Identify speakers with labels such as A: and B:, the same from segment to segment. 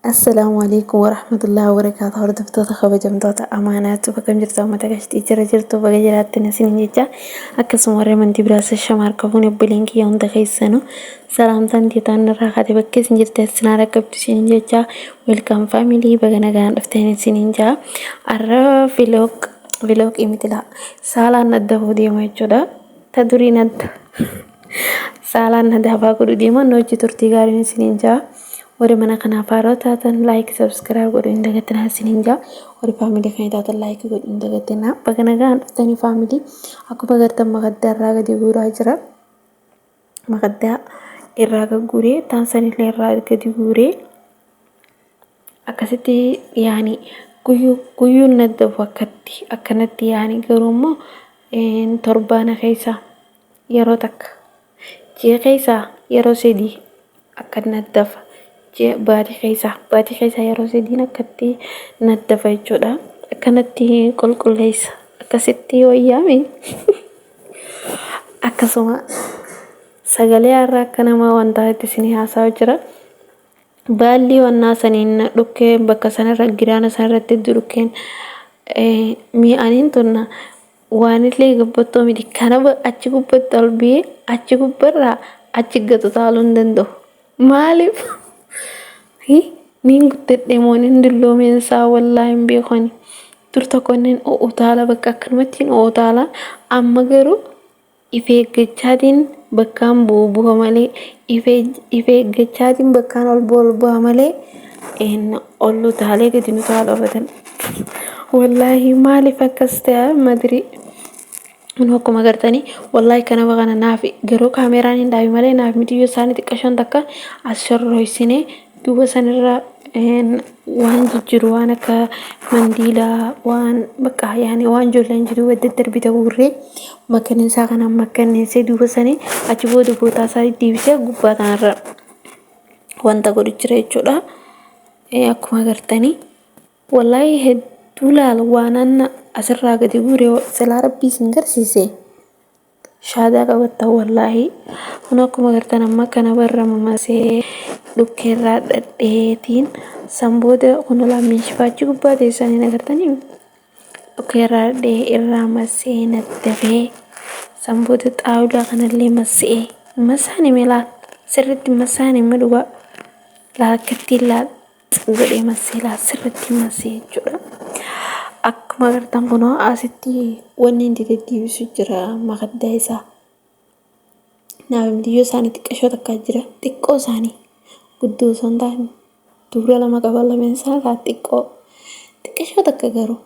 A: السلام عليكم ورحمة الله وبركاته. hordoftoota kabajamtoota amaanaatu bakka jirtu uummata gashtii jira jirtu baga jiraattanii isin jecha akkasuma warra amantii biraas shamaar qabuun obboleen kiyya hunda keessanu salaamtaan tiitaan irraa kaate bakka isin jirtan sinaa rakkabtu isin jecha welcome family baga nagaan dhuftanii isin jaa arra vlog imitila saalaan adda deema jechuudha ta durii nadda saalaan adda afaa godhu deema hojii turtii gaariin isin jaa Ori mana kana faro taatan like subscribe godhu indagatina sininja ori family kan taatan like godhu indagatina bagana gaan tani family aku bagartan magadda irraa gadi guuraa jira magadda irraa gagguure taansan illee irraa gadi guure akkasitti yaani guyyuun nadda wakkatti akkanatti yaani garuummoo torbaana keessa yeroo takka jee keessa yeroo sedii akkanaddafa baati keessa yeroo sediin akkatti naddafa jechuudha akkanatti qulqulleessa akkasitti wayyaame akkasuma sagalee har'a akka nama wanta itti isin haasaa jira baalli wannaa saniin dhukkee bakka sanarra giraana sanarratti dhukkeen mi'aaniin tunna waan illee gabbattoo miti kana achi gubbatti olbii achi gubbarraa achi gatu taaluu hin danda'u maaliif nin guddadhe moonin dulloomeen isaa wallaa hin beekoni dur tokkonnen utaala bakka akkanumattiin utaala amma garuu ifeeggachaatiin bakkaan bu'uubuha malee ifeeggachaatiin bakkaan ol bu'uubuha malee ol utaalee gadi nu taalofatan wallaahi maaliif akkas ta'e madri akkuma agartanii wallaahi kana baqana naaf garuu kaameraan hin dhaabi malee naaf miti yoo isaanii xiqqashoon takka as shorroysine duuba sanirra waan jijjiru waan akka mandiilaa waan bakka yaani waan ijoolleen jiru wadda darbita guurree makkanniisaa kana makkanneessee duuba sanii achi booda bootaa isaa deebisee gubbaa kanarra wanta godhu jira jechuudha akkuma agartanii wallaahi hedduu laala waan anna asirraa gadi guuree silaa rabbii isin garsiise shaadaa qabatta wallaahi kun akkuma agartan amma kana barra mamasee dhukkeerraa dhadheetiin sanbooda kun laammiin shifaachi gubbaa teessanii agartanii dhukkeerraa dhadhee irraa masee naddafee sanbooda xaawulaa kanallee masee masaan himelaat sirritti masaan hime dhugaa laakkatti laat godhee masee laat sirritti masee jechuudha akkuma agartan kunoo asitti wanni inni deddeebisu jira magaddaa isaa naafimtiyyoo isaanii xiqqashoo takkaa jira xiqqoo isaanii guddoo osoo hin taane dubra lama qaban lameen isaa xiqqashoo takka garuu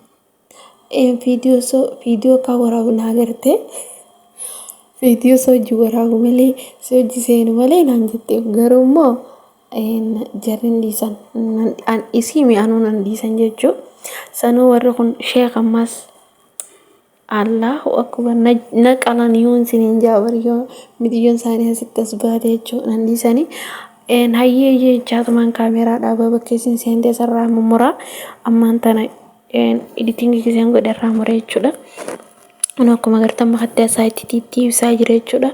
A: viidiyoo kan waraabu naa garte viidiyoo soo hojii waraabu malee soo hojii seenu malee naan jettee garuu immoo jarri dhiisan isii mi'aanuu nan dhiisan jechuu sanuu warri kun sheek ammas Allahu akbar na qalaniyoon sinin jaabariyoo midiyyoon isaanii asitti as baate jechuu nan dhiisanii hayyee jechaatumaan kaameraa dhaabaa bakkeessin seentee sarraa mummuraa ammaan tana editingii kiseen godhe irraa muree jechuudha kun akkuma agartan makaddaa isaa itti tiibsaa jira jechuudha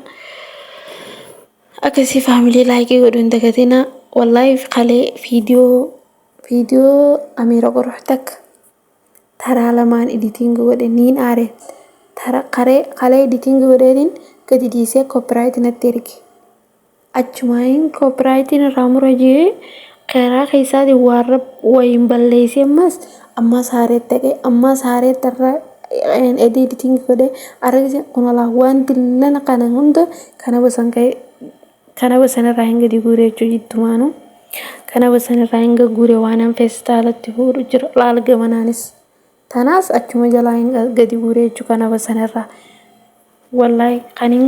A: akkasii faamilii laayikii godhu hin dagatina wallaahi qalee viidiyoo amiira qorux takka taraa lamaan editing godhe niin aare qalee editing godheetiin gadi dhiisee copyright natti erge achumaan copyrightiin irraa mura jee karaa keessaatiin warra wayin balleessee ammas haareet ta'e ammas haareet irraa editing godhe argise kun alaa waan dillana kana hunda kana basan irraa hin gadi guure jechuu jittumaanu kana basan irraa hin guure waan an feestaalatti fuudhu jira laal gamanaanis tanaas achuma jalaa hin gadi guure jechuu kana basan irraa wallaahi kan hin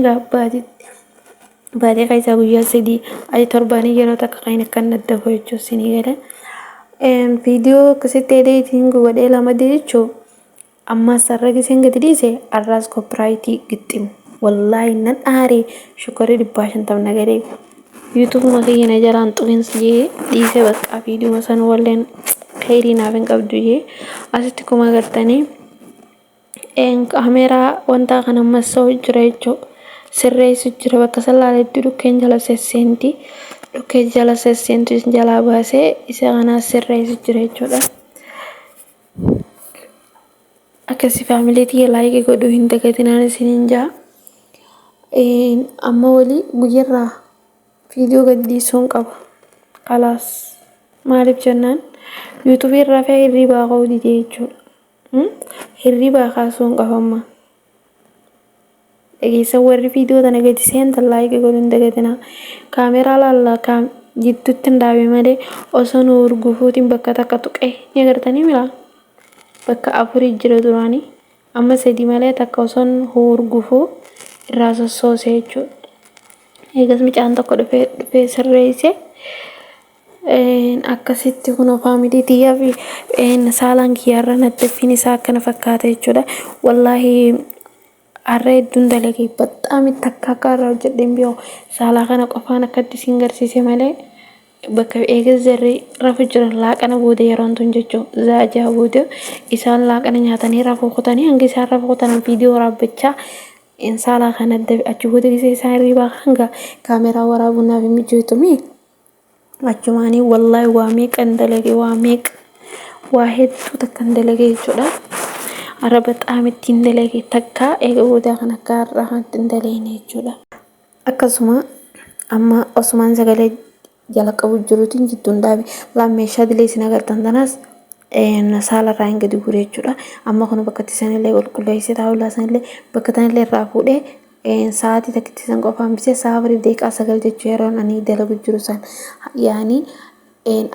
A: baatee keessaa guyyaa sadii ayi torbaanii yeroo takka kan akkan naddafu jechuu sinii galee viidiyoo akkasitti editing godhee lama jechuu ammas sarara giseen gadi dhiise arraas copyrightii gixximu wallaahi nan aaree shukarii 50 nagadee YouTube makiyana jalaan xuqinsi jee dhiise bakka viidiyoo san walleen khairii naaf hin qabdu jee asitti kuma agartanii kaameraa wanta kana ammas soo jira jechuu sirreessu jira bakka sallaaletti dhukkeen jala sesseenti dhukkee jala sesseentu jalaa baasee isa kana sirreessu jira jechuudha. Akkasii faamilii tiyya laayikii godhuu hin dagatinaan isiniin jaa. Amma walii guyyarraa viidiyoo gadhiisuun qaba. Kalaas maaliif jennaan yuutuubii irraa fi hirribaa ka'uu didee jechuudha. Hirribaa kaasuun qaba amma. Dhageessa warri viidiyoo tana gadi seentan laayikii godhuu hin dagatinaa. Kaameeraa laallaa jidduutti hin dhaabe malee osoo nu urgufuutiin bakka takka tuqee ni agartanii mila. Bakka afurii jira duraanii amma 3 malee takka osoo urgufuu irraa sossoosee jechuudha. Eegas mucaan tokko dhufee sirreessee akkasitti kun faamilii tiyyaa fi saalaan kiyyaarra naddaffiin isaa akkana fakkaata jechuudha. Wallaahi har'a hedduun dalagee baxxaami takka akka irraa hojjedheen biyoo saalaa kana qofaan akkatti isin garsiise malee bakka eegas jarri rafu jiran laaqana booda yeroon tun jechuudha. Zaajaa booda isaan laaqana nyaatanii rafuu kutanii hanga isaan rafuu kutanan viidiyoo waraabbachaa saalaa kana achi booda gisee isaan hirribaa hanga kaameeraa waraabunaaf hin mijootumi. Achumaanii wallaahi waa meeqan dalagee waa hedduu takkan dalagee jechuudha. Har'a baxxaami ittiin dalagee takka eega booda kan akka har'aa kan ittiin dalagne jechuudha. Akkasuma amma osumaan sagalee jala qabu jiruutiin jidduun dhaabe lammeeshaa dilee isin agartan tanas saalarraa hin gadi guree jechuudha. Amma kun bakka sanillee qulqulleessee taa'ullaa sanillee bakka tanillee irraa fuudhee sa'aatii takkitti san qofaan bisee sa'a 4:9 jechuu yeroo ani dalagu jiru san yaani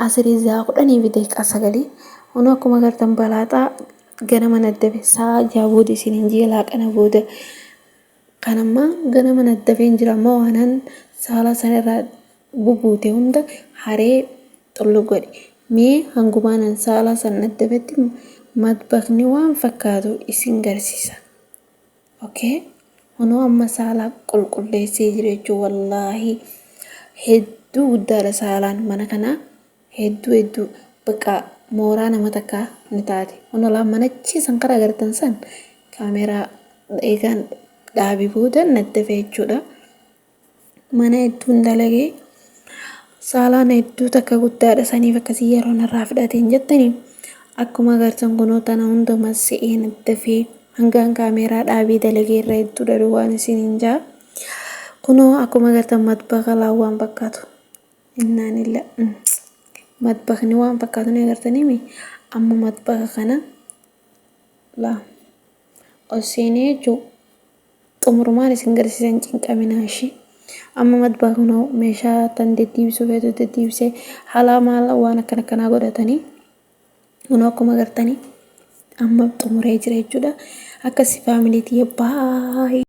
A: asirii zaa 10:9 hunoo akkuma agartan balaaxaa ganama naddabe sa'a 6 booda isiniin ji'a laaqana booda kanammaa ganama naddabeen jira ammoo waanan saala sanirraa bubuute hunda haree xullu godhe. Mee hangumaanan saalaa san naddabetti matbaqni waan fakkaatu isin garsiisa. Okay? Hunoo amma saalaa qulqulleessee jira jechuudha. Wallaahi hedduu guddaadha saalaan mana kanaa hedduu bakka mooraa nama takkaa ni taate. Hunoo laa manachi san karaa agartan san kaameeraa eegaan dhaabii booda naddabe jechuudha. Mana hedduun dalagee saalaan hedduu takka guddaadha saniif akkasii yeroo narraa fudhateen jettanii akkuma agartan kunoo tana hundumaa se'ee naddafee hangaan kaameeraa dhaabii dalagee irra hedduu dhadhu waan isiniin jaa. Kunoo akkuma agartan matbaqa waan fakkaatu. Innaanilla matbaqni waan fakkaatu ni agartanii amma matbaqa kana laa oseenee jechuudha. Xumurumaan isin garsiisan cinqaminaa ishee. Amma matbaqni meeshaa tan deddeebisuu feetu deddeebisee haala maala waan akkanaa godhatanii hunoo akkuma agartanii amma xumuree jira jechuudha. Akkasii faamilii tiyya baay'ee